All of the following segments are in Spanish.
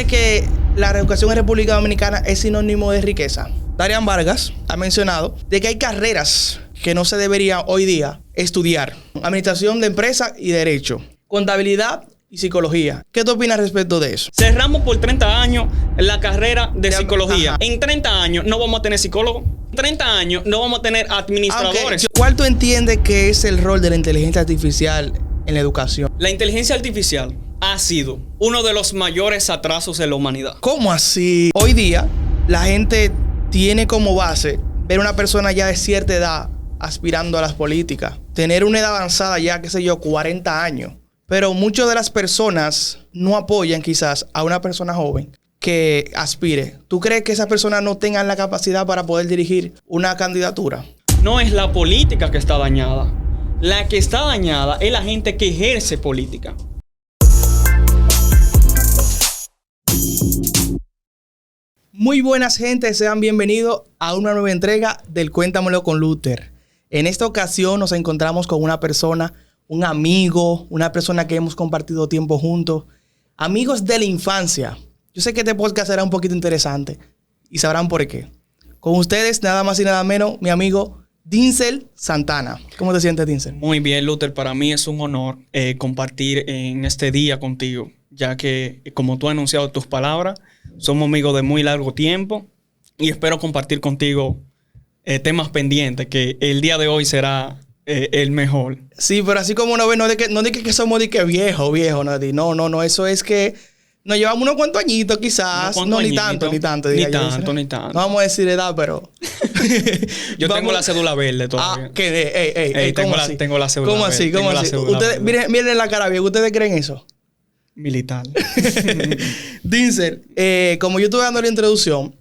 cree que la educación en República Dominicana es sinónimo de riqueza? Darian Vargas ha mencionado de que hay carreras que no se deberían hoy día estudiar. Administración de empresas y derecho, contabilidad y psicología. ¿Qué tú opinas respecto de eso? Cerramos por 30 años la carrera de psicología. Ajá. En 30 años no vamos a tener psicólogos. En 30 años no vamos a tener administradores. ¿Cuál tú entiendes que es el rol de la inteligencia artificial en la educación? La inteligencia artificial ha sido uno de los mayores atrasos de la humanidad. ¿Cómo así? Hoy día la gente tiene como base ver una persona ya de cierta edad aspirando a las políticas. Tener una edad avanzada ya, qué sé yo, 40 años. Pero muchas de las personas no apoyan quizás a una persona joven que aspire. ¿Tú crees que esas personas no tengan la capacidad para poder dirigir una candidatura? No es la política que está dañada. La que está dañada es la gente que ejerce política. Muy buenas gente, sean bienvenidos a una nueva entrega del Cuéntamelo con Luther. En esta ocasión nos encontramos con una persona, un amigo, una persona que hemos compartido tiempo juntos, amigos de la infancia. Yo sé que este podcast será un poquito interesante y sabrán por qué. Con ustedes, nada más y nada menos, mi amigo Dinsel Santana. ¿Cómo te sientes, Dinsel? Muy bien, Luther. Para mí es un honor compartir en este día contigo, ya que, como tú has anunciado tus palabras, somos amigos de muy largo tiempo y espero compartir contigo temas pendientes, que el día de hoy será el mejor. Sí, pero así como uno ve, no de que somos de que viejo, no, eso es que nos llevamos unos cuantos añitos quizás. Ni tanto. Ni tanto. No vamos a decir edad, pero... Yo tengo la cédula verde todavía. Tengo la cédula verde. ¿Cómo así? Ustedes, miren la cara bien, ¿ustedes creen eso? Militar. Dinsel, como yo estuve dando la introducción,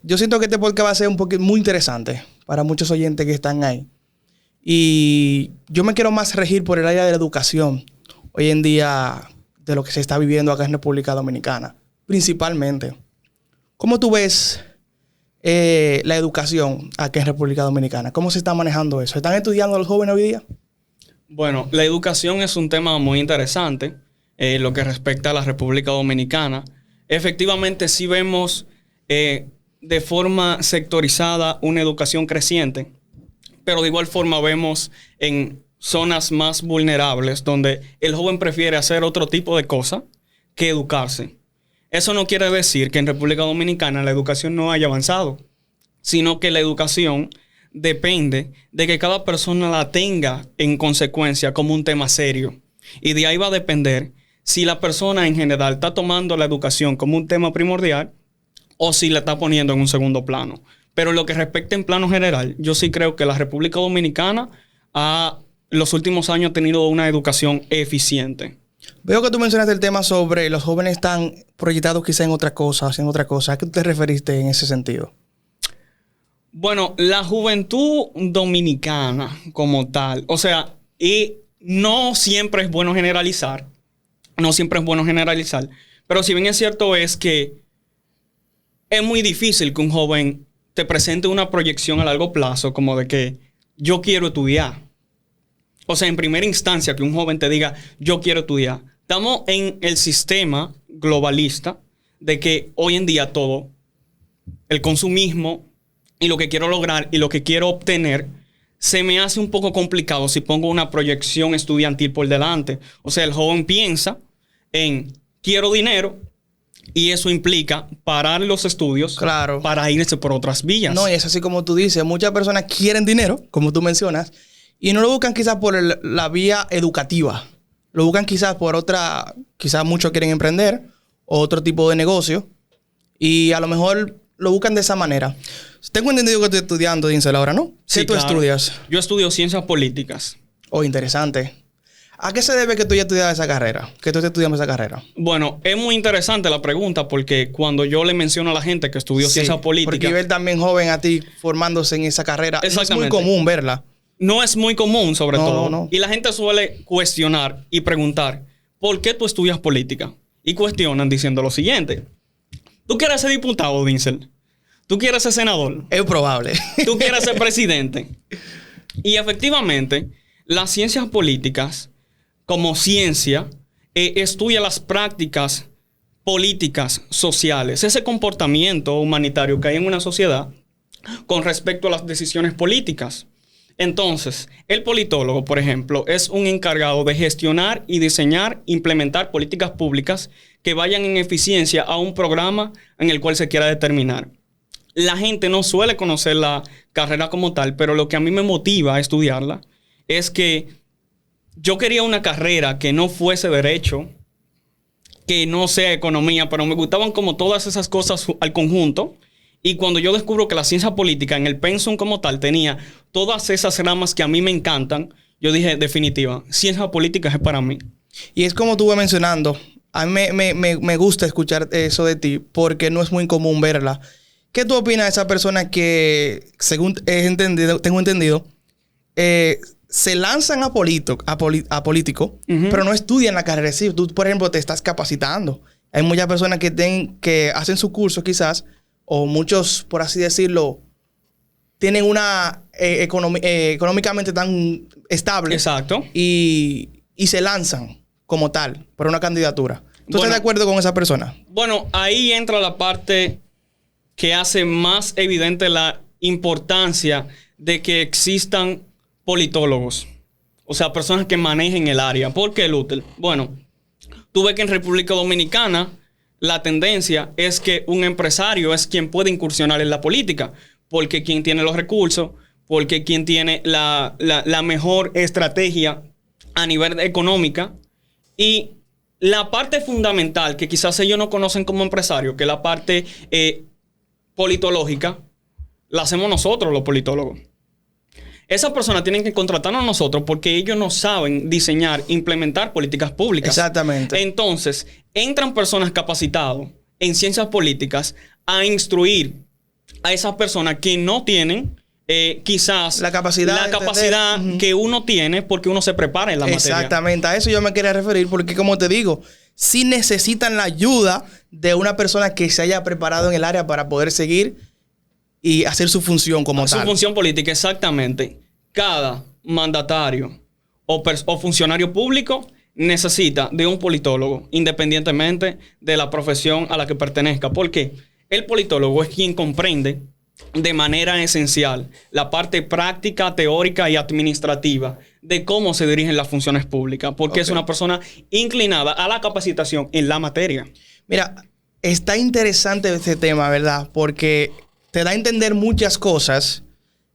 yo siento que este podcast va a ser un poquito muy interesante para muchos oyentes que están ahí. Y yo me quiero más regir por el área de la educación hoy en día, de lo que se está viviendo acá en República Dominicana, principalmente. ¿Cómo tú ves la educación acá en República Dominicana? ¿Cómo se está manejando eso? ¿Están estudiando los jóvenes hoy día? Bueno, la educación es un tema muy interesante. Lo que respecta a la República Dominicana, efectivamente sí vemos de forma sectorizada una educación creciente, pero de igual forma vemos en zonas más vulnerables donde el joven prefiere hacer otro tipo de cosas que educarse. Eso no quiere decir que en República Dominicana la educación no haya avanzado, sino que la educación depende de que cada persona la tenga en consecuencia como un tema serio. Y de ahí va a depender si la persona en general está tomando la educación como un tema primordial o si la está poniendo en un segundo plano. Pero lo que respecta en plano general, yo sí creo que la República Dominicana los últimos años ha tenido una educación eficiente. Veo que tú mencionaste el tema sobre los jóvenes están proyectados quizá en otra cosa, haciendo otra cosa. ¿A qué te referiste en ese sentido? Bueno, la juventud dominicana como tal, o sea, y no siempre es bueno generalizar. Pero si bien es cierto es que es muy difícil que un joven te presente una proyección a largo plazo como de que yo quiero estudiar. O sea, en primera instancia que un joven te diga yo quiero estudiar. Estamos en el sistema globalista de que hoy en día todo, el consumismo y lo que quiero lograr y lo que quiero obtener, se me hace un poco complicado si pongo una proyección estudiantil por delante. O sea, el joven piensa en quiero dinero y eso implica parar los estudios, claro, para irse por otras vías. No, y es así como tú dices. Muchas personas quieren dinero, como tú mencionas, y no lo buscan quizás por la vía educativa. Lo buscan quizás por otra... Quizás muchos quieren emprender o otro tipo de negocio y a lo mejor lo buscan de esa manera. Tengo entendido que estoy estudiando, Dinsel, ahora, ¿no? Sí, ¿Qué tú claro. estudias? Yo estudio ciencias políticas. Oh, interesante. ¿A qué se debe que tú ya estudias esa carrera? Que tú estés estudiando esa carrera. Bueno, es muy interesante la pregunta porque cuando yo le menciono a la gente que estudió ciencias políticas... Porque ver también joven a ti formándose en esa carrera, no es muy común verla. No es muy común, sobre todo. No. Y la gente suele cuestionar y preguntar, ¿por qué tú estudias política? Y cuestionan diciendo lo siguiente. ¿Tú quieres ser diputado, Dinsel? ¿Tú quieres ser senador? Es probable. ¿Tú quieres ser presidente? Y efectivamente, las ciencias políticas, como ciencia, estudia las prácticas políticas sociales, ese comportamiento humanitario que hay en una sociedad con respecto a las decisiones políticas. Entonces, el politólogo, por ejemplo, es un encargado de gestionar y diseñar, implementar políticas públicas que vayan en eficiencia a un programa en el cual se quiera determinar. La gente no suele conocer la carrera como tal, pero lo que a mí me motiva a estudiarla es que yo quería una carrera que no fuese derecho, que no sea economía, pero me gustaban como todas esas cosas al conjunto. Y cuando yo descubro que la ciencia política en el pensum como tal tenía todas esas ramas que a mí me encantan, yo dije, definitiva, ciencia política es para mí. Y es como tú vas mencionando, a mí me gusta escuchar eso de ti porque no es muy común verla. ¿Qué tú opinas de esa persona que, según tengo entendido, se lanzan a político, pero no estudian la carrera? Sí, tú, por ejemplo, te estás capacitando. Hay muchas personas que hacen su curso quizás, o muchos, por así decirlo, tienen una económicamente tan estable. Exacto. Y se lanzan como tal por una candidatura. ¿Tú estás de acuerdo con esa persona? Bueno, ahí entra la parte que hace más evidente la importancia de que existan politólogos. O sea, personas que manejen el área. ¿Por qué, Luther? Bueno, tú ves que en República Dominicana la tendencia es que un empresario es quien puede incursionar en la política, porque quien tiene los recursos, porque quien tiene la mejor estrategia a nivel económica. Y la parte fundamental que quizás ellos no conocen como empresarios, que es la parte politológica, la hacemos nosotros los politólogos. Esas personas tienen que contratarnos a nosotros porque ellos no saben diseñar, implementar políticas públicas. Exactamente. Entonces, entran personas capacitadas en ciencias políticas a instruir a esas personas que no tienen quizás la capacidad que uno tiene porque uno se prepara en la materia. Exactamente. A eso yo me quería referir porque, como te digo, sí necesitan la ayuda de una persona que se haya preparado en el área para poder seguir y hacer su función como tal. Su función política, exactamente. Cada mandatario o funcionario público necesita de un politólogo, independientemente de la profesión a la que pertenezca. Porque el politólogo es quien comprende de manera esencial la parte práctica, teórica y administrativa de cómo se dirigen las funciones públicas. Porque es una persona inclinada a la capacitación en la materia. Mira, está interesante este tema, ¿verdad? Porque te da a entender muchas cosas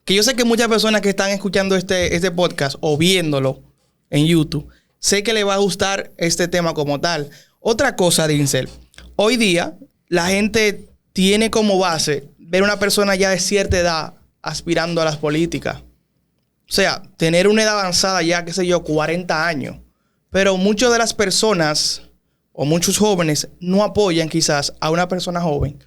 que yo sé que muchas personas que están escuchando este podcast o viéndolo en YouTube, sé que les va a gustar este tema como tal. Otra cosa, Dinsel, hoy día la gente tiene como base ver una persona ya de cierta edad aspirando a las políticas. O sea, tener una edad avanzada ya, qué sé yo, 40 años. Pero muchas de las personas o muchos jóvenes no apoyan quizás a una persona joven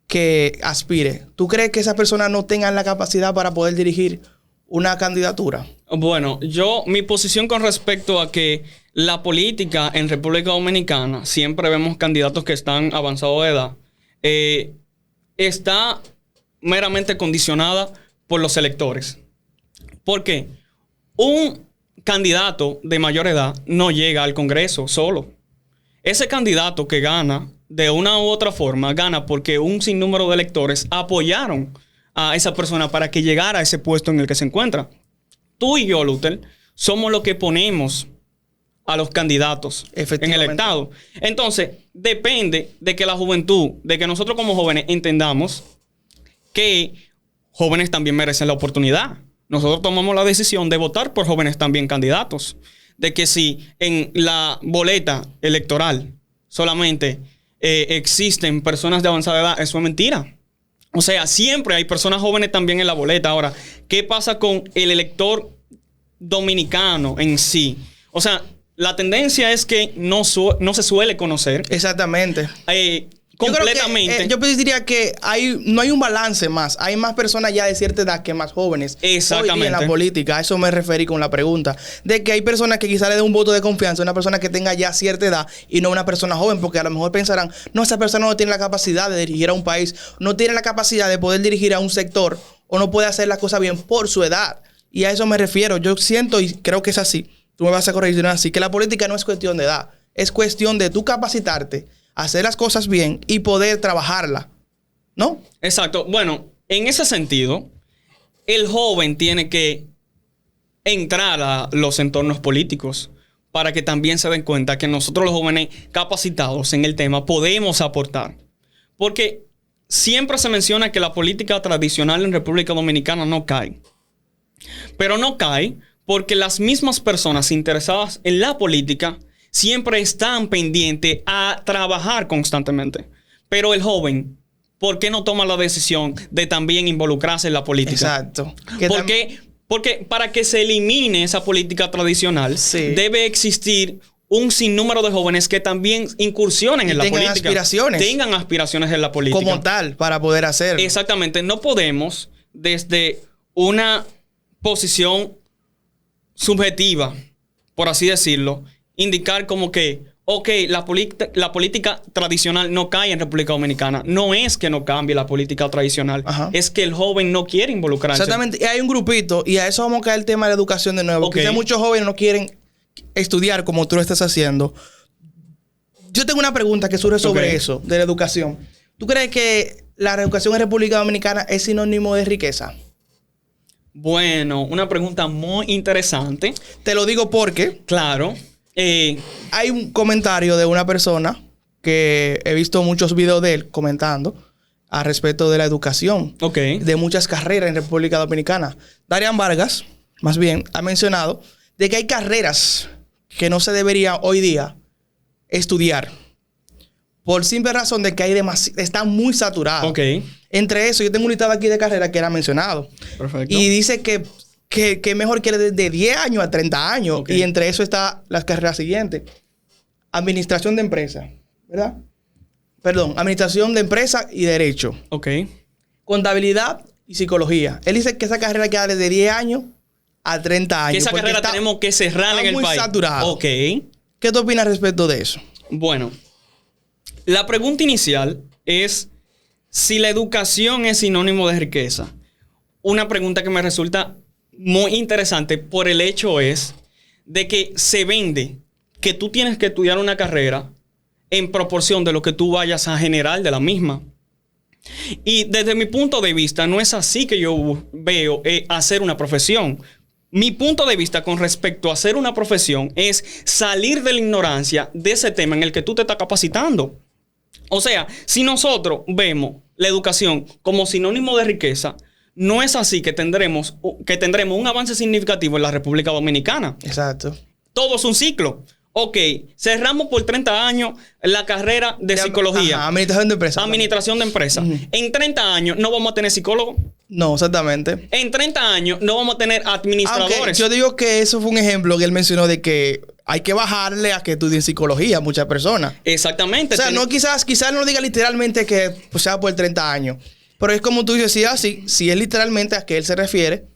que aspire. ¿Tú crees que esas personas no tengan la capacidad para poder dirigir una candidatura? Bueno, mi posición con respecto a que la política en República Dominicana, siempre vemos candidatos que están avanzados de edad, está meramente condicionada por los electores. ¿Por qué? Un candidato de mayor edad no llega al Congreso solo. Ese candidato que gana, de una u otra forma, gana porque un sinnúmero de electores apoyaron a esa persona para que llegara a ese puesto en el que se encuentra. Tú y yo, Luther, somos los que ponemos a los candidatos en el Estado. Entonces, depende de que la juventud, de que nosotros como jóvenes entendamos que jóvenes también merecen la oportunidad. Nosotros tomamos la decisión de votar por jóvenes también candidatos. De que si en la boleta electoral solamente existen personas de avanzada edad, eso es mentira. O sea, siempre hay personas jóvenes también en la boleta. Ahora, ¿qué pasa con el elector dominicano en sí? O sea, la tendencia es que no se suele conocer. Exactamente. Completamente. Yo diría que no hay un balance más. Hay más personas ya de cierta edad que más jóvenes. Exactamente. Hoy día en la política. A eso me referí con la pregunta. De que hay personas que quizás le den un voto de confianza a una persona que tenga ya cierta edad y no una persona joven, porque a lo mejor pensarán, no, esa persona no tiene la capacidad de dirigir a un país, no tiene la capacidad de poder dirigir a un sector o no puede hacer las cosas bien por su edad. Y a eso me refiero. Yo siento y creo que es así. Tú me vas a corregir, no es así, que la política no es cuestión de edad. Es cuestión de tú capacitarte hacer las cosas bien y poder trabajarla, ¿no? Exacto. Bueno, en ese sentido, el joven tiene que entrar a los entornos políticos para que también se den cuenta que nosotros los jóvenes capacitados en el tema podemos aportar. Porque siempre se menciona que la política tradicional en República Dominicana no cae. Pero no cae porque las mismas personas interesadas en la política siempre están pendientes a trabajar constantemente. Pero el joven, ¿por qué no toma la decisión de también involucrarse en la política? Exacto. Porque para que se elimine esa política tradicional, debe existir un sinnúmero de jóvenes que también incursionen en la política. Tengan aspiraciones en la política. Como tal, para poder hacerlo. Exactamente. No podemos, desde una posición subjetiva, por así decirlo, indicar como que, ok, la política tradicional no cae en República Dominicana. No es que no cambie la política tradicional. Ajá. Es que el joven no quiere involucrarse. Exactamente. Y hay un grupito, y a eso vamos a caer el tema de la educación de nuevo. Okay. Quizás muchos jóvenes no quieren estudiar como tú lo estás haciendo. Yo tengo una pregunta que surge sobre eso, de la educación. ¿Tú crees que la educación en República Dominicana es sinónimo de riqueza? Bueno, una pregunta muy interesante. Te lo digo porque... Claro. Hay un comentario de una persona que he visto muchos videos de él comentando al respecto de la educación de muchas carreras en República Dominicana. Darian Vargas, más bien, ha mencionado de que hay carreras que no se debería hoy día estudiar por simple razón de que hay está muy saturado. Entre eso, yo tengo un listado aquí de carreras que era mencionado. Perfecto. Y dice que mejor que de 10 años a 30 años. Y entre eso está las carreras siguientes. Administración de empresas, ¿verdad? Perdón, administración de empresas y derecho. Contabilidad y psicología. Él dice que esa carrera queda desde 10 años a 30 años. Que esa carrera tenemos que cerrar en el país. Muy saturado. ¿Qué tú opinas respecto de eso? Bueno, la pregunta inicial es si la educación es sinónimo de riqueza. Una pregunta que me resulta muy interesante por el hecho es de que se vende que tú tienes que estudiar una carrera en proporción de lo que tú vayas a generar de la misma. Y desde mi punto de vista no es así que yo veo hacer una profesión. Mi punto de vista con respecto a hacer una profesión es salir de la ignorancia de ese tema en el que tú te estás capacitando. O sea, si nosotros vemos la educación como sinónimo de riqueza, no es así que tendremos un avance significativo en la República Dominicana. Exacto. Todo es un ciclo. Cerramos por 30 años la carrera de psicología. Administración de empresas. Administración de empresas. En 30 años no vamos a tener psicólogos. No, exactamente. En 30 años no vamos a tener administradores. Aunque yo digo que eso fue un ejemplo que él mencionó de que hay que bajarle a que estudien psicología a muchas personas. Exactamente. O sea, no quizás no diga literalmente que sea por 30 años. Pero es como tú decías, si es literalmente a que él se refiere,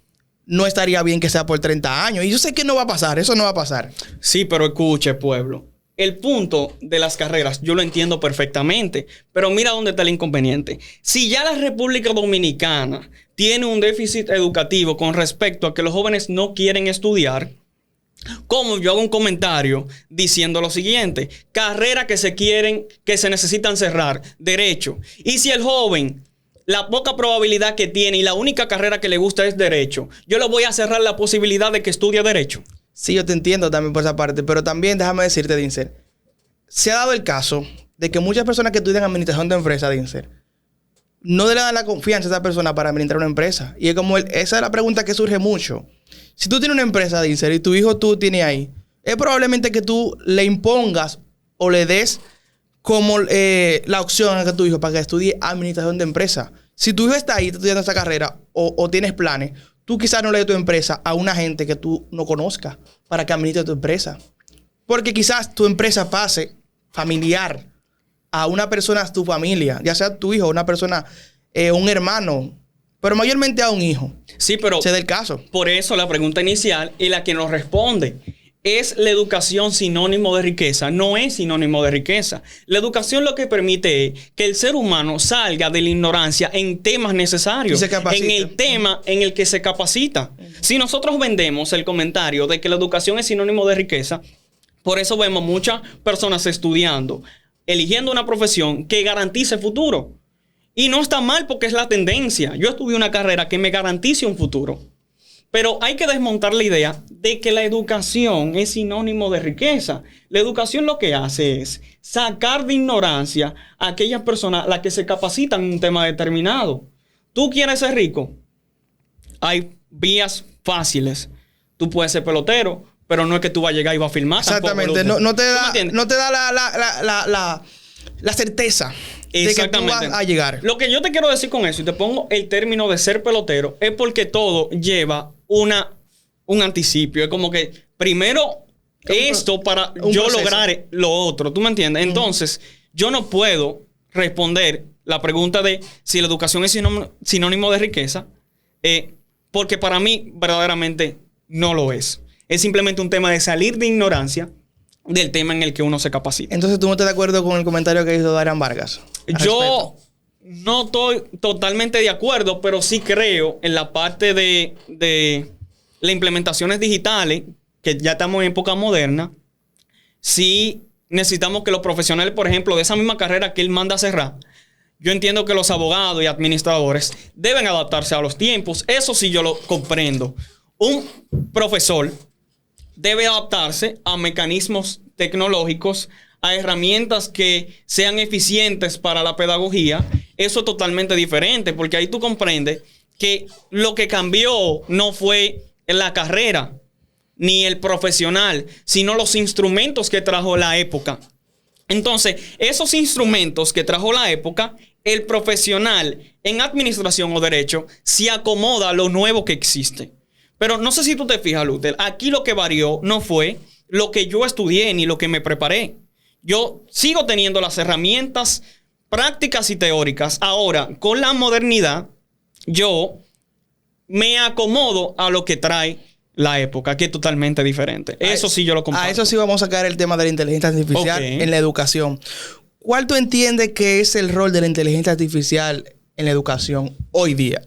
no estaría bien que sea por 30 años. Y yo sé que no va a pasar, eso no va a pasar. Sí, pero escuche, pueblo. El punto de las carreras, yo lo entiendo perfectamente. Pero mira dónde está el inconveniente. Si ya la República Dominicana tiene un déficit educativo con respecto a que los jóvenes no quieren estudiar, como yo hago un comentario diciendo lo siguiente: carreras que se necesitan cerrar, derecho. Y si el joven, la poca probabilidad que tiene y la única carrera que le gusta es derecho, yo le voy a cerrar la posibilidad de que estudie derecho. Sí, yo te entiendo también por esa parte, pero también déjame decirte, Dinser, se ha dado el caso de que muchas personas que estudian administración de empresas, Dinser, no le dan la confianza a esa persona para administrar una empresa. Y es como esa es la pregunta que surge mucho. Si tú tienes una empresa, Dinser, y tu hijo tú tienes ahí, es probablemente que tú le impongas o le des como la opción a tu hijo para que estudie administración de empresa. Si tu hijo está ahí estudiando esa carrera o tienes planes, tú quizás no le des tu empresa a una gente que tú no conozcas para que administre tu empresa. Porque quizás tu empresa pase familiar a una persona de tu familia, ya sea tu hijo, una persona, un hermano, pero mayormente a un hijo. Sí, pero se da el caso. Por eso la pregunta inicial y la que nos responde: ¿es la educación sinónimo de riqueza? No es sinónimo de riqueza. La educación lo que permite es que el ser humano salga de la ignorancia en temas necesarios, en el tema en el que se capacita. Si nosotros vendemos el comentario de que la educación es sinónimo de riqueza, por eso vemos muchas personas estudiando eligiendo una profesión que garantice futuro. Y no está mal porque es la tendencia. Yo estudié una carrera que me garantice un futuro. Pero hay que desmontar la idea de que la educación es sinónimo de riqueza. La educación lo que hace es sacar de ignorancia a aquellas personas a las que se capacitan en un tema determinado. ¿Tú quieres ser rico? Hay vías fáciles. Tú puedes ser pelotero, pero no es que tú vas a llegar y vas a filmar. Exactamente. No te da la certeza de que tú vas a llegar. Lo que yo te quiero decir con eso, y te pongo el término de ser pelotero, es porque todo lleva un anticipio. Es como que primero esto para yo lograr lo otro. ¿Tú me entiendes? Entonces, yo no puedo responder la pregunta de si la educación es sinónimo de riqueza, porque para mí verdaderamente no lo es. Es simplemente un tema de salir de ignorancia del tema en el que uno se capacita. Entonces, ¿tú no estás de acuerdo con el comentario que hizo Darian Vargas? Yo no estoy totalmente de acuerdo, pero sí creo en la parte de las implementaciones digitales, que ya estamos en época moderna. Sí necesitamos que los profesionales, por ejemplo, de esa misma carrera que él manda a cerrar, yo entiendo que los abogados y administradores deben adaptarse a los tiempos. Eso sí yo lo comprendo. Un profesor debe adaptarse a mecanismos tecnológicos, a herramientas que sean eficientes para la pedagogía. Eso es totalmente diferente, porque ahí tú comprendes que lo que cambió no fue la carrera ni el profesional, sino los instrumentos que trajo la época. Entonces, esos instrumentos que trajo la época, el profesional en administración o derecho se acomoda a lo nuevo que existe. Pero no sé si tú te fijas, Luther, aquí lo que varió no fue lo que yo estudié ni lo que me preparé. Yo sigo teniendo las herramientas prácticas y teóricas. Ahora, con la modernidad, yo me acomodo a lo que trae la época, que es totalmente diferente. Eso sí yo lo comparto. A eso sí vamos a sacar el tema de la inteligencia artificial en la educación. ¿Cuál tú entiendes que es el rol de la inteligencia artificial en la educación hoy día?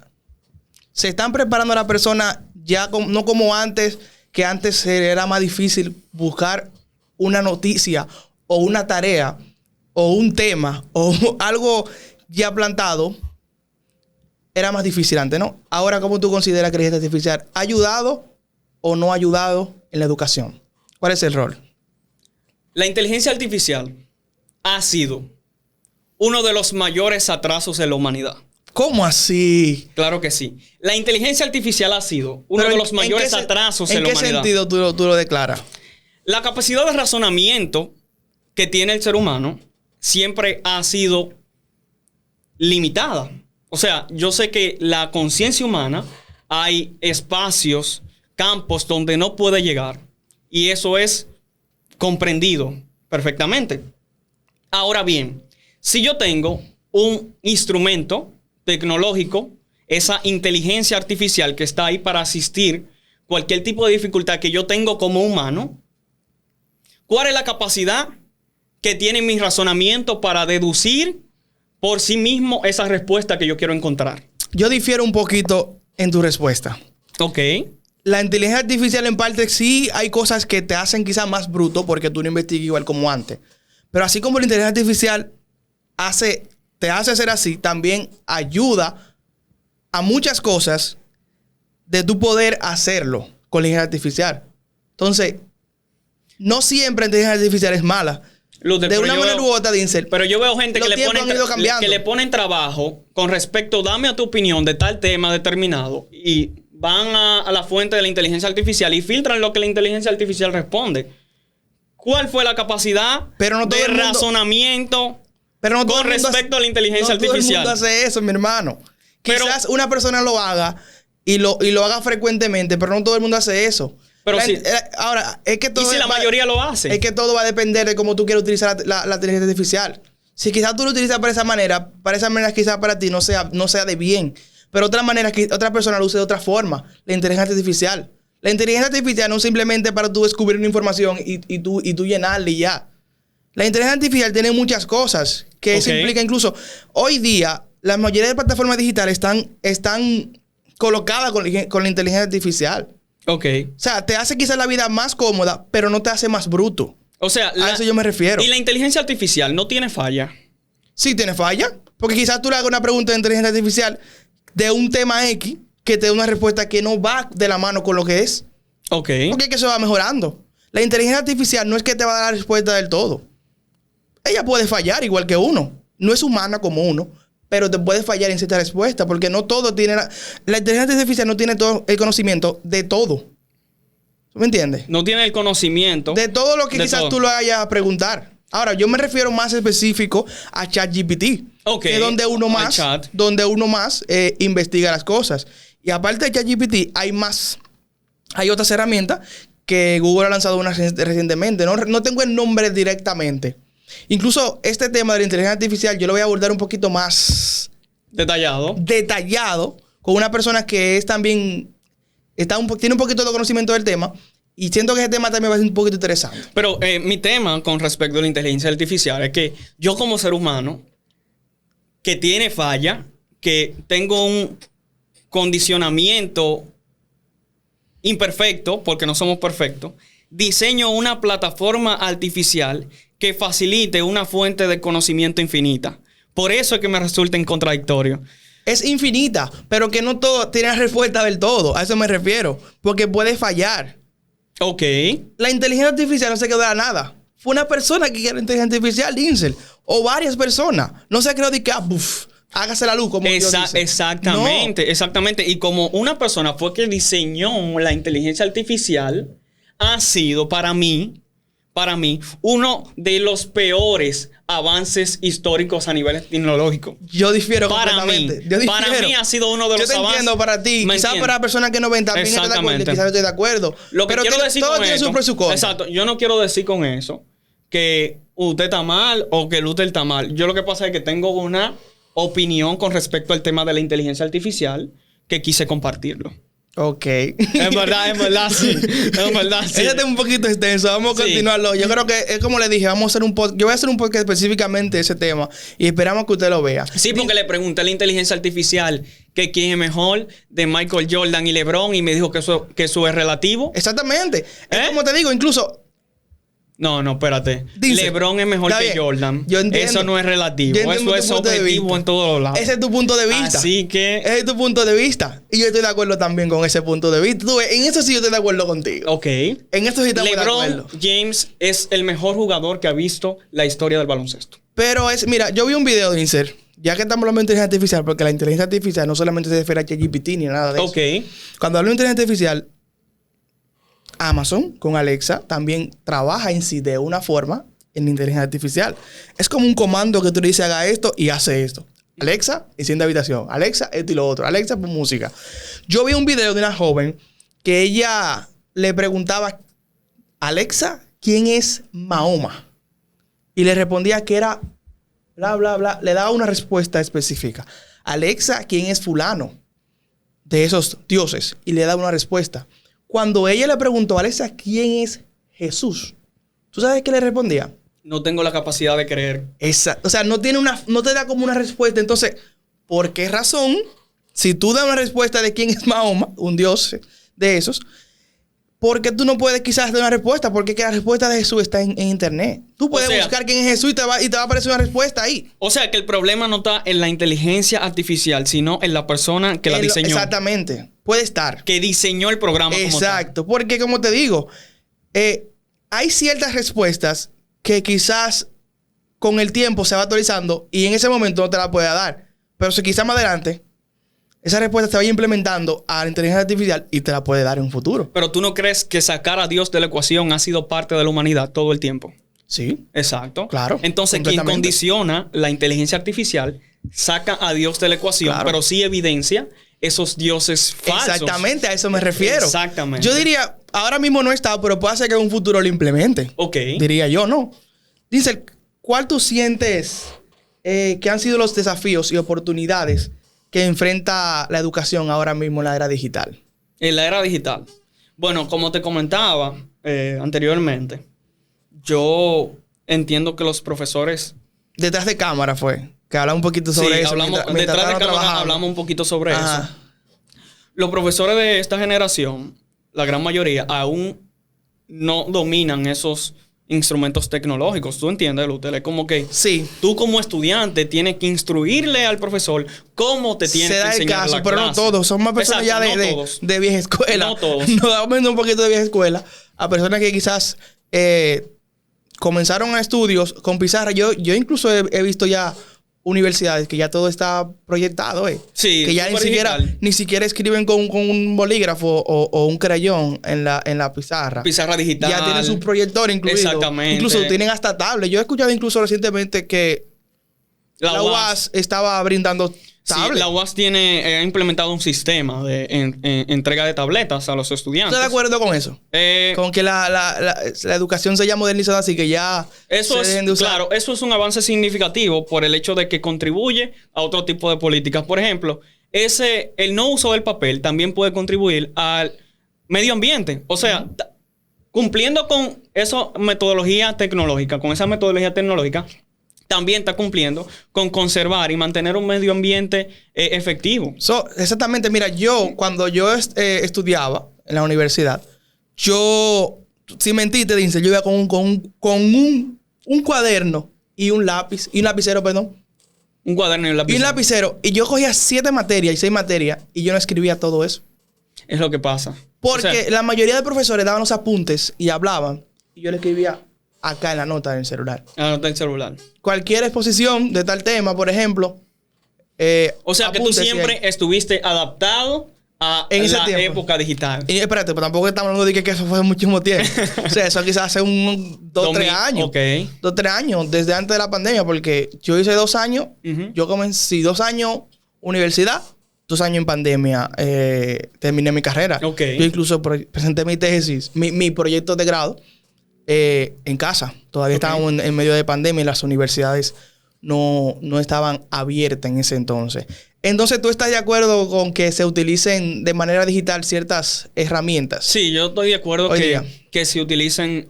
¿Se están preparando a la persona ya no como antes, que antes era más difícil buscar una noticia o una tarea o un tema o algo ya plantado? Era más difícil antes, ¿no? Ahora, ¿cómo tú consideras que la inteligencia artificial ha ayudado o no ha ayudado en la educación? ¿Cuál es el rol? La inteligencia artificial ha sido uno de los mayores atrasos en la humanidad. ¿Cómo así? Claro que sí. La inteligencia artificial ha sido uno de los mayores atrasos en la humanidad. ¿En qué sentido tú lo declaras? La capacidad de razonamiento que tiene el ser humano siempre ha sido limitada. O sea, yo sé que la conciencia humana, hay espacios, campos donde no puede llegar. Y eso es comprendido perfectamente. Ahora bien, si yo tengo un instrumento tecnológico, esa inteligencia artificial que está ahí para asistir cualquier tipo de dificultad que yo tengo como humano, ¿cuál es la capacidad que tiene mi razonamiento para deducir por sí mismo esa respuesta que yo quiero encontrar? Yo difiero un poquito en tu respuesta. Ok. La inteligencia artificial en parte sí hay cosas que te hacen quizás más bruto porque tú no investigas igual como antes. Pero así como la inteligencia artificial te hace ser así, también ayuda a muchas cosas de tu poder hacerlo con la inteligencia artificial. Entonces, no siempre la inteligencia artificial es mala. De una manera u otra, Dinsel. Pero yo veo gente que le ponen trabajo con respecto, dame a tu opinión de tal tema determinado, y van a la fuente de la inteligencia artificial y filtran lo que la inteligencia artificial responde. ¿Cuál fue la capacidad de razonamiento con respecto a la inteligencia artificial? Todo el mundo hace eso, mi hermano. Quizás una persona lo haga y lo haga frecuentemente, pero no todo el mundo hace eso. Pero sí. Ahora, es que todo... ¿Y si la mayoría lo hace? Es que todo va a depender de cómo tú quieres utilizar la inteligencia artificial. Si quizás tú lo utilizas para esa manera quizás para ti no sea de bien. Pero otra persona lo use de otra forma. La inteligencia artificial. La inteligencia artificial no es simplemente para tú descubrir una información y tú llenarla y ya. La inteligencia artificial tiene muchas cosas que eso implica. Incluso hoy día, la mayoría de plataformas digitales están colocadas con la inteligencia artificial. Ok. O sea, te hace quizás la vida más cómoda, pero no te hace más bruto. O sea, a eso yo me refiero. ¿Y la inteligencia artificial no tiene falla? Sí tiene falla. Porque quizás tú le hagas una pregunta de inteligencia artificial de un tema X que te dé una respuesta que no va de la mano con lo que es. Ok. Porque es que eso va mejorando. La inteligencia artificial no es que te va a dar la respuesta del todo. Ella puede fallar igual que uno. No es humana como uno, pero te puede fallar en cierta respuesta porque no todo tiene... La inteligencia artificial no tiene todo el conocimiento de todo. ¿Tú me entiendes? No tiene el conocimiento. De todo lo que quizás todo. tú lo vayas a preguntar. Ahora, yo me refiero más específico a ChatGPT. Ok. Que es donde uno más investiga las cosas. Y aparte de ChatGPT, hay otras herramientas que Google ha lanzado una recientemente. No tengo el nombre directamente. Incluso este tema de la inteligencia artificial yo lo voy a abordar un poquito más detallado con una persona que es también tiene un poquito de conocimiento del tema y siento que ese tema también va a ser un poquito interesante. Pero mi tema con respecto a la inteligencia artificial es que yo como ser humano que tiene falla, que tengo un condicionamiento imperfecto, porque no somos perfectos, diseño una plataforma artificial que facilite una fuente de conocimiento infinita. Por eso es que me resulta contradictorio. Es infinita, pero que no todo tiene la respuesta del todo. A eso me refiero. Porque puede fallar. Ok. La inteligencia artificial no se quedó de nada. Fue una persona que creó la inteligencia artificial, Dinsel. O varias personas. No se creó de que, hágase la luz, como Dios dice. Exactamente, no. Exactamente. Y como una persona fue que diseñó la inteligencia artificial, ha sido para mí, uno de los peores avances históricos a nivel tecnológico. Yo difiero completamente. Para mí ha sido uno de los avances. Yo te entiendo para ti. Quizás para personas que no ven también estoy de acuerdo. Quizás estoy de acuerdo. Lo que pero quiero decir todo con tiene esto, su pro y su contra. Exacto. Yo no quiero decir con eso que usted está mal o que Luther está mal. Yo lo que pasa es que tengo una opinión con respecto al tema de la inteligencia artificial que quise compartirlo. Ok. En verdad, sí. En verdad, sí. Ese es un poquito extenso. Vamos a continuarlo. Yo creo que es como le dije, vamos a hacer un podcast. Yo voy a hacer un podcast específicamente de ese tema y esperamos que usted lo vea. Sí, porque le pregunté a la inteligencia artificial que quién es mejor de Michael Jordan y LeBron y me dijo que eso es relativo. Exactamente. Es como te digo, incluso... No, espérate. Dice, LeBron es mejor que Jordan. Yo entiendo. Eso no es relativo. Eso es objetivo en todos los lados. Ese es tu punto de vista. Así que... Ese es tu punto de vista. Y yo estoy de acuerdo también con ese punto de vista. Tú ves, en eso sí yo estoy de acuerdo contigo. Ok. En eso sí estamos de acuerdo. LeBron James es el mejor jugador que ha visto la historia del baloncesto. Pero mira, yo vi un video de Inser, ya que estamos hablando de inteligencia artificial, porque la inteligencia artificial no solamente se refiere a ChatGPT ni nada de eso. Cuando hablo de inteligencia artificial, Amazon con Alexa también trabaja en sí de una forma en la inteligencia artificial. Es como un comando que tú le dices haga esto y hace esto. Alexa, enciende habitación. Alexa, esto y lo otro. Alexa, pon música. Yo vi un video de una joven que ella le preguntaba, Alexa, ¿quién es Mahoma? Y le respondía que era bla, bla, bla. Le daba una respuesta específica. Alexa, ¿quién es fulano de esos dioses? Y le daba una respuesta. Cuando ella le preguntó a Alexa quién es Jesús, ¿tú sabes qué le respondía? No tengo la capacidad de creer. Exacto. O sea, no te da como una respuesta. Entonces, ¿por qué razón? Si tú das una respuesta de quién es Mahoma, un dios de esos, ¿por qué tú no puedes quizás dar una respuesta? Porque la respuesta de Jesús está en internet. Tú puedes buscar quién es Jesús y te va a aparecer una respuesta ahí. O sea, que el problema no está en la inteligencia artificial, sino en la persona que la diseñó. Exactamente. Puede estar. Que diseñó el programa como tal. Exacto. Porque, como te digo, hay ciertas respuestas que quizás con el tiempo se va actualizando y en ese momento no te la puede dar. Pero si quizás más adelante esa respuesta se vaya implementando a la inteligencia artificial y te la puede dar en un futuro. Pero ¿tú no crees que sacar a Dios de la ecuación ha sido parte de la humanidad todo el tiempo? Sí. Exacto. Claro. Entonces, quien condiciona la inteligencia artificial saca a Dios de la ecuación, pero sí evidencia esos dioses falsos. Exactamente, a eso me refiero. Exactamente. Yo diría, ahora mismo no está, pero puede ser que en un futuro lo implemente. Ok. Diría yo, ¿no? Dice, ¿cuál tú sientes que han sido los desafíos y oportunidades que enfrenta la educación ahora mismo en la era digital? En la era digital. Bueno, como te comentaba anteriormente, yo entiendo que los profesores... Detrás de cámara fue, que hablamos un poquito sobre eso. Detrás de cámara hablamos un poquito sobre eso. Los profesores de esta generación, la gran mayoría, aún no dominan esos instrumentos tecnológicos. ¿Tú entiendes, Luther? Es como que Sí. tú como estudiante tienes que instruirle al profesor cómo te tiene Se que da el enseñar caso, la pero no clase. todos. Son más personas Exacto, ya no todos. de vieja escuela. No todos. Nos damos un poquito de vieja escuela a personas que quizás comenzaron a estudios con pizarra. Yo incluso he visto ya universidades que ya todo está proyectado, Sí, que ya superdigital. ni siquiera escriben con un bolígrafo o un crayón en la pizarra. Pizarra digital. Ya tienen su proyector incluido. Exactamente. Incluso tienen hasta tablet. Yo he escuchado incluso recientemente que la UAS estaba brindando Sí, tablet. la UAS ha implementado un sistema de entrega de tabletas a los estudiantes. ¿Estás de acuerdo con eso? Con que la educación se haya modernizado así que ya Eso se dejen de usar. claro, eso es un avance significativo por el hecho de que contribuye a otro tipo de políticas. Por ejemplo, el no uso del papel también puede contribuir al medio ambiente. O sea, cumpliendo con esa metodología tecnológica, también está cumpliendo con conservar y mantener un medio ambiente efectivo. Exactamente. Mira, cuando yo estudiaba en la universidad, sin mentirte, Dinzel, yo iba con un cuaderno y un lápiz, y un lapicero, perdón. Un cuaderno y un lapicero. Y un lapicero. Y yo cogía 7 materias y 6 materias y yo no escribía todo eso. Es lo que pasa. Porque O sea, la mayoría de profesores daban los apuntes y hablaban. Y yo le escribía acá en la nota del celular. anota el celular. Cualquier exposición de tal tema, por ejemplo. O sea, que tú siempre estuviste adaptado a En ese la tiempo. época digital. Y espérate, pero tampoco estamos hablando de que eso fue muchísimo tiempo. O sea, eso quizás hace 2 o 3 años. Ok. 2 o 3 años, desde antes de la pandemia, porque yo hice 2 años. Ujú. Yo comencé 2 años universidad, 2 años en pandemia. Terminé mi carrera. Ok. Yo incluso presenté mi tesis, mi proyecto de grado en casa. Todavía Ok. estábamos en medio de pandemia y las universidades no estaban abiertas en ese entonces. Entonces, ¿tú estás de acuerdo con que se utilicen de manera digital ciertas herramientas? Sí, yo estoy de acuerdo Hoy día. que se utilicen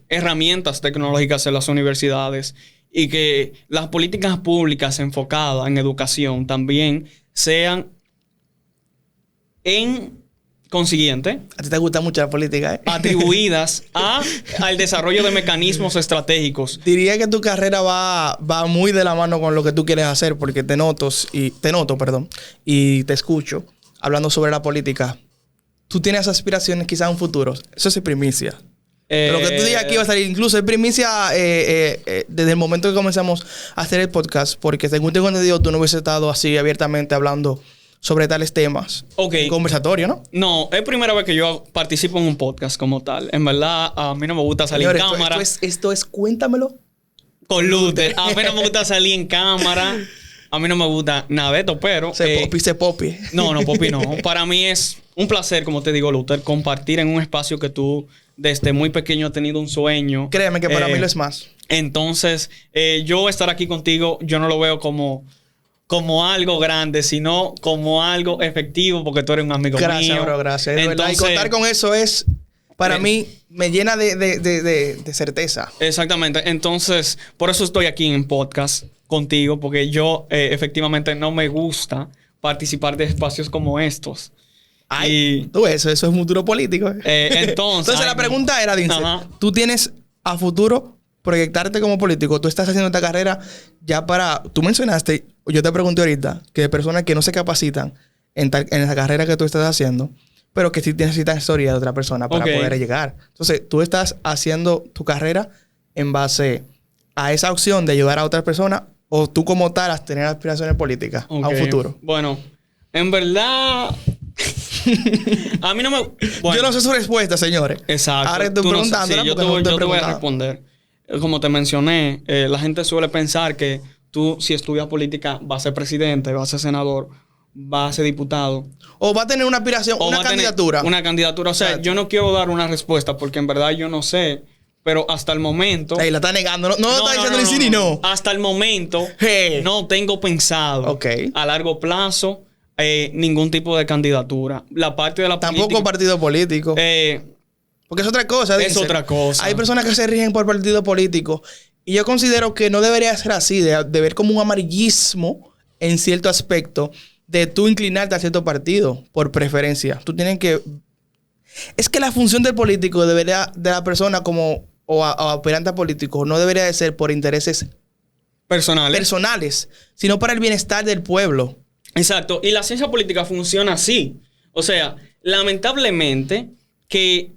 herramientas tecnológicas en las universidades y que las políticas públicas enfocadas en educación también sean en consiguiente A ti te gusta mucho la política, ¿eh? atribuidas al desarrollo de mecanismos estratégicos. Diría que tu carrera va muy de la mano con lo que tú quieres hacer, porque te noto, perdón, y te escucho hablando sobre la política. Tú tienes aspiraciones quizás a un futuro. Eso es primicia. Lo que tú digas aquí va a salir, incluso es primicia desde el momento que comenzamos a hacer el podcast, porque según tengo entendido, tú no hubieses estado así abiertamente hablando sobre tales temas. Ok. Un conversatorio, ¿no? No, es primera vez que yo participo en un podcast como tal. En verdad, a mí no me gusta salir Señores, en cámara. Esto es, cuéntamelo. Con Luther. A mí no me gusta salir en cámara. A mí no me gusta nada de esto, pero... Se popi. No, Popi no. Para mí es un placer, como te digo, Luther, compartir en un espacio que tú desde muy pequeño has tenido un sueño. Créeme que para mí lo es más. Entonces, yo estar aquí contigo, yo no lo veo como algo grande, sino como algo efectivo, porque tú eres un amigo mío. Gracias, bro, gracias. De verdad, y contar con eso es, para mí, me llena de certeza. Exactamente. Entonces, por eso estoy aquí en podcast contigo, porque yo efectivamente no me gusta participar de espacios como estos. Ay, tú, eso es un futuro político. Entonces La pregunta era, Dinzel, ¿tú tienes a futuro proyectarte como político? Tú estás haciendo esta carrera ya para... Tú mencionaste, yo te pregunté ahorita, que de personas que no se capacitan en esa carrera que tú estás haciendo, pero que sí necesitan historia de otra persona para poder llegar. Entonces, tú estás haciendo tu carrera en base a esa opción de ayudar a otras personas, o tú como tal has tener aspiraciones políticas a un futuro. Bueno, en verdad... a mí no me... Bueno, yo no sé su respuesta, señores. Exacto. Ahora estoy preguntándola yo te voy a responder. Como te mencioné, la gente suele pensar que tú, si estudias política, vas a ser presidente, vas a ser senador, vas a ser diputado. O va a tener una aspiración, una candidatura. Una candidatura. O sea, Exacto. yo no quiero dar una respuesta porque en verdad yo no sé. Pero hasta el momento... Ey, la está negando. No está diciendo ni sí ni no. Hasta el momento Hey. no tengo pensado a largo plazo ningún tipo de candidatura. La parte de la Tampoco política... partido político. Porque es otra cosa. Es otra cosa. Hay personas que se rigen por partido político. Y yo considero que no debería ser así. De ver como un amarillismo en cierto aspecto. De tú inclinarte a cierto partido por preferencia. Tú tienes que... Es que la función del político debería de la persona como o aspirante a político no debería de ser por intereses personales, sino para el bienestar del pueblo. Exacto. Y la ciencia política funciona así. O sea, lamentablemente que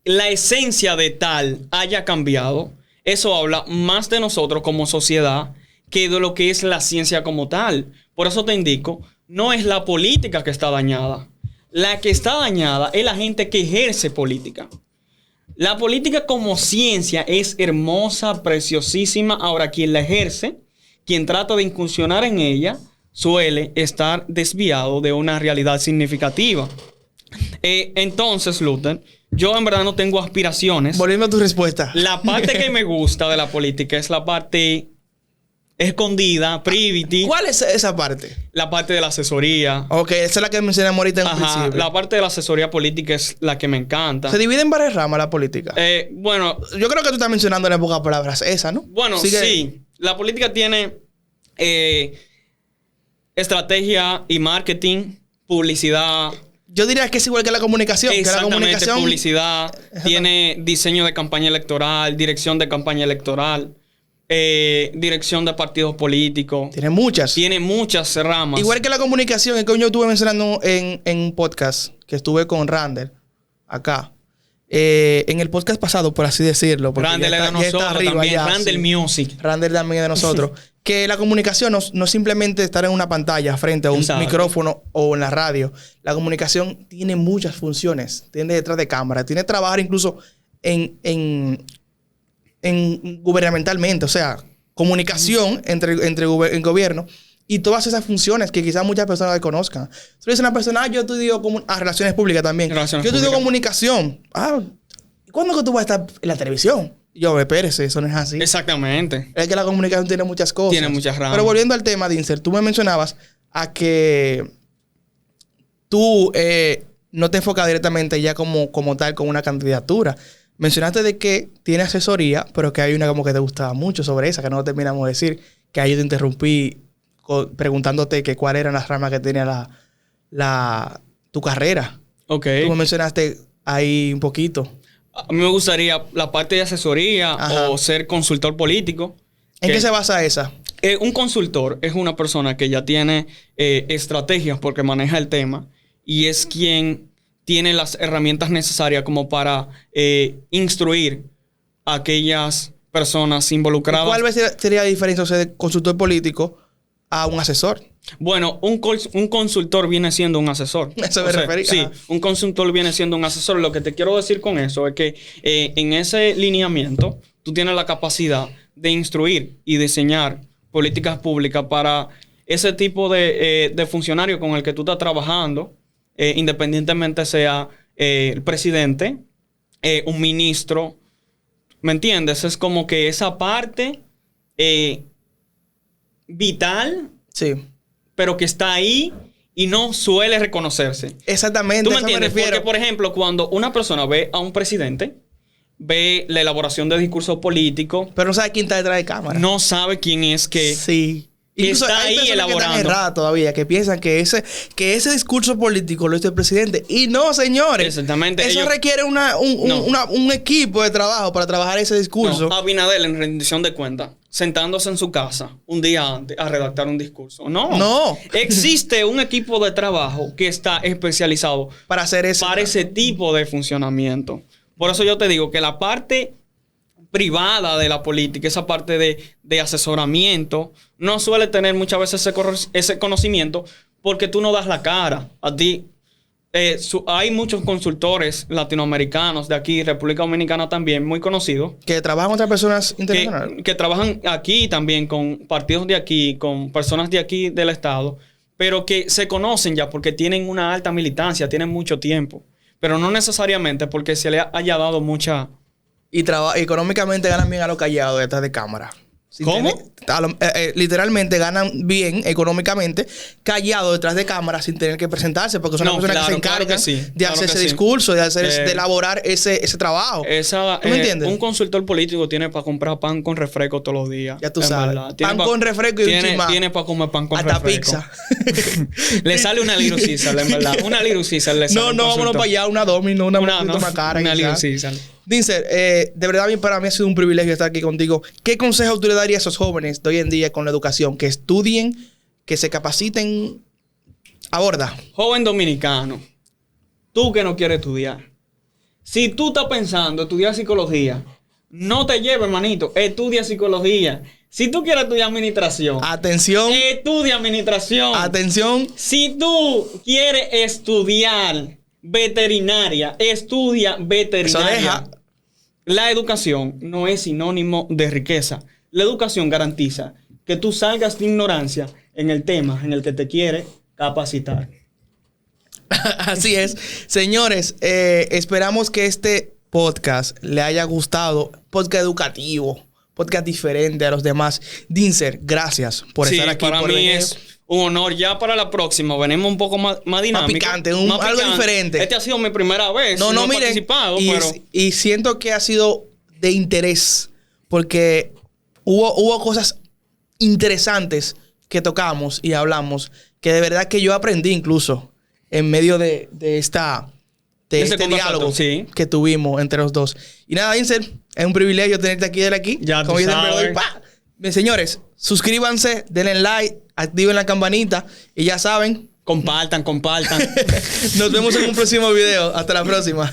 la esencia de tal haya cambiado, eso habla más de nosotros como sociedad que de lo que es la ciencia como tal. Por eso te indico, no es la política que está dañada. La que está dañada es la gente que ejerce política. La política como ciencia es hermosa, preciosísima. Ahora, quien la ejerce, quien trata de incursionar en ella, suele estar desviado de una realidad significativa. Entonces, Luther, yo en verdad no tengo aspiraciones. Volviendo a tu respuesta. La parte que me gusta de la política es la parte escondida, privity. ¿Cuál es esa parte? La parte de la asesoría. Ok, esa es la que mencionamos ahorita en principio. La parte de la asesoría política es la que me encanta. Se divide en varias ramas la política. Bueno, yo creo que tú estás mencionando en pocas palabras esa, ¿no? Bueno, sí. La política tiene estrategia y marketing, publicidad. Yo diría que es igual que la comunicación. Exactamente, que la comunicación, publicidad. Tiene diseño de campaña electoral, dirección de campaña electoral, dirección de partidos políticos. Tiene muchas. Tiene muchas ramas. Igual que la comunicación, es que yo estuve mencionando en un podcast que estuve con Randall, acá. En el podcast pasado, por así decirlo. Randall es de nosotros arriba, también. Ya, Randall Music. Randall también es de nosotros. Que la comunicación no es simplemente estar en una pantalla frente a un micrófono o en la radio. La comunicación tiene muchas funciones. Tiene detrás de cámara. Tiene que trabajar incluso en gubernamentalmente. O sea, comunicación entre gobierno y todas esas funciones que quizás muchas personas desconozcan. Tú dices a una persona, yo estudio relaciones públicas también. Yo estudio comunicación. ¿Cuándo que tú vas a estar en la televisión? Yo, espérese, eso no es así. Exactamente. Es que la comunicación tiene muchas cosas. Tiene muchas ramas. Pero volviendo al tema, Dinser, tú me mencionabas a que tú no te enfocas directamente ya como tal con una candidatura. Mencionaste de que tiene asesoría, pero que hay una como que te gustaba mucho sobre esa, que no terminamos de decir, que ahí yo te interrumpí preguntándote que cuáles eran las ramas que tenía tu carrera. Ok. Tú me mencionaste ahí un poquito. A mí me gustaría la parte de asesoría. Ajá. O ser consultor político. ¿En qué se basa esa? Un consultor es una persona que ya tiene estrategias porque maneja el tema y es quien tiene las herramientas necesarias como para instruir a aquellas personas involucradas. ¿Cuál sería la diferencia de consultor político a un asesor? Bueno, un consultor viene siendo un asesor. Eso me refería. Sí, un consultor viene siendo un asesor. Lo que te quiero decir con eso es que en ese lineamiento tú tienes la capacidad de instruir y diseñar políticas públicas para ese tipo de funcionario con el que tú estás trabajando, independientemente sea el presidente, un ministro. ¿Me entiendes? Es como que esa parte vital, sí, pero que está ahí y no suele reconocerse. Exactamente. ¿Tú me entiendes? Porque, por ejemplo, cuando una persona ve a un presidente, ve la elaboración de discursos políticos, pero no sabe quién está detrás de cámara. No sabe quién es que, sí. que está ahí elaborando. Que están erradas todavía, que piensan que ese discurso político lo hizo el presidente. Y no, señores. Exactamente. Eso requiere un equipo de trabajo para trabajar ese discurso. No, Abinader, en rendición de cuentas, sentándose en su casa un día antes a redactar un discurso. No. Existe un equipo de trabajo que está especializado para hacer eso. Para ese tipo de funcionamiento. Por eso yo te digo que la parte privada de la política, esa parte de asesoramiento, no suele tener muchas veces ese conocimiento porque tú no das la cara. A ti hay muchos consultores latinoamericanos de aquí, República Dominicana también, muy conocidos. Que trabajan con otras personas internacionales. Que trabajan aquí también con partidos de aquí, con personas de aquí del estado, pero que se conocen ya porque tienen una alta militancia, tienen mucho tiempo. Pero no necesariamente porque se le haya dado mucha... Y económicamente ganan bien a lo callado detrás de cámara. ¿Cómo? Literalmente ganan bien económicamente callado detrás de cámara sin tener que presentarse, porque son las personas que se encargan de hacer ese discurso, de elaborar ese trabajo. ¿Tú me entiendes? Un consultor político tiene para comprar pan con refresco todos los días. Ya tú sabes. Pan con refresco y un chismán. Tiene para comer pan con refresco. Hasta pizza. Le sale una Little Caesar, en verdad. Una Little Caesar le sale. No, vámonos para allá. Una Domino, una más cara. Una Little Caesar. Dinser, de verdad para mí ha sido un privilegio estar aquí contigo. ¿Qué consejos tú le darías a esos jóvenes de hoy en día con la educación? Que estudien, que se capaciten. Aborda. Joven dominicano, tú que no quieres estudiar. Si tú estás pensando estudiar psicología, no te lleves, hermanito. Estudia psicología. Si tú quieres estudiar administración. Atención. Estudia administración. Atención. Si tú quieres estudiar veterinaria, estudia veterinaria. Eso deja. La educación no es sinónimo de riqueza. La educación garantiza que tú salgas de ignorancia en el tema en el que te quieres capacitar. Así es. Señores, esperamos que este podcast le haya gustado. Podcast educativo. Podcast diferente a los demás. Dinser, gracias por estar aquí. Para mí es un honor. Ya para la próxima venimos un poco más dinámico. Más picante, algo diferente. Este ha sido mi primera vez. No, he miren, participado, y siento que ha sido de interés porque hubo cosas interesantes que tocamos y hablamos que de verdad que yo aprendí incluso en medio de este diálogo que tuvimos entre los dos. Y nada, Dinser, es un privilegio tenerte aquí. Ya como tú yo siempre sabes. doy, ¡pa! Bien, señores, suscríbanse, denle like, activen la campanita y ya saben. Compartan. Nos vemos en un próximo video. Hasta la próxima.